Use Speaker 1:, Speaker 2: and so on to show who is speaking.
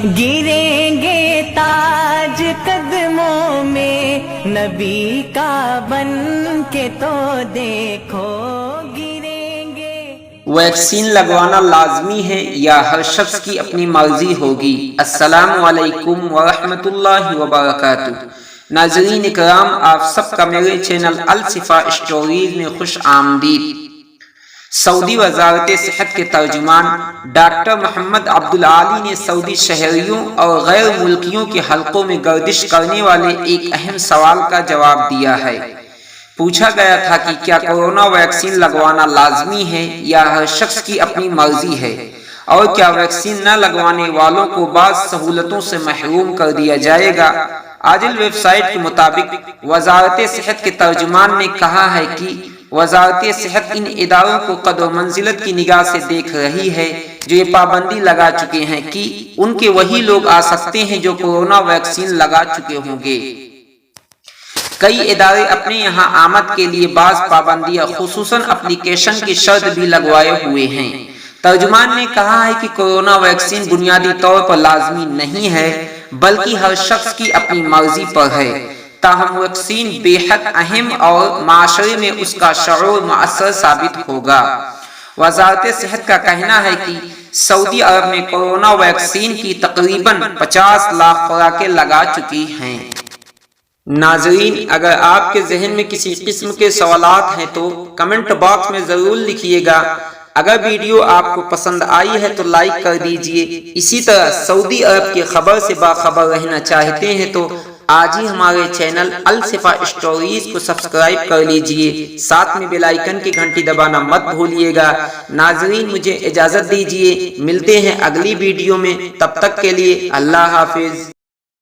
Speaker 1: گریں گے تاج قدموں میں نبی کا بن کے تو دیکھو گریں گے۔
Speaker 2: ویکسین لگوانا لازمی ہے یا ہر شخص کی اپنی مرضی ہوگی؟ السلام علیکم ورحمۃ اللہ وبرکاتہ۔ ناظرین اکرام، آپ سب کا میرے چینل الصفا اسٹوریز میں خوش آمدید۔ سعودی وزارت صحت کے ترجمان ڈاکٹر محمد عبدالعالی نے سعودی شہریوں اور غیر ملکیوں کے حلقوں میں گردش کرنے والے ایک اہم سوال کا جواب دیا ہے۔ پوچھا گیا تھا کہ کیا کورونا ویکسین لگوانا لازمی ہے یا ہر شخص کی اپنی مرضی ہے، اور کیا ویکسین نہ لگوانے والوں کو بعض سہولتوں سے محروم کر دیا جائے گا؟ عاجل ویب سائٹ کے مطابق وزارت صحت کے ترجمان نے کہا ہے کہ وزارت صحت ان اداروں کو قدر و منزلت کی نگاہ سے دیکھ رہی ہے جو یہ پابندی لگا چکے ہیں کہ ان کے وہی لوگ آ سکتے ہیں جو کورونا ویکسین لگا چکے ہوں گے۔ کئی ادارے اپنے یہاں آمد کے لیے بعض پابندیاں خصوصاً اپلیکیشن کی شرط بھی لگوائے ہوئے ہیں۔ ترجمان نے کہا ہے کہ کورونا ویکسین بنیادی طور پر لازمی نہیں ہے بلکہ ہر شخص کی اپنی مرضی پر ہے، تاہم ویکسین بے حد اہم اور معاشرے میں اس کا شعور مؤثر ثابت ہوگا۔ وزارت صحت کا کہنا ہے کہ سعودی عرب میں کورونا ویکسین کی تقریباً 50 لاکھ خوراکیں لگا چکی ہیں۔ ناظرین، اگر آپ کے ذہن میں کسی قسم کے سوالات ہیں تو کمنٹ باکس میں ضرور لکھیے گا۔ اگر ویڈیو آپ کو پسند آئی ہے تو لائک کر دیجئے۔ اسی طرح سعودی عرب کی خبر سے باخبر رہنا چاہتے ہیں تو آج ہی ہمارے چینل الصفا اسٹوریز کو سبسکرائب کر لیجئے، ساتھ میں بیل آئیکن کی گھنٹی دبانا مت بھولیے گا۔ ناظرین، مجھے اجازت دیجئے، ملتے ہیں اگلی ویڈیو میں، تب تک کے لیے اللہ حافظ۔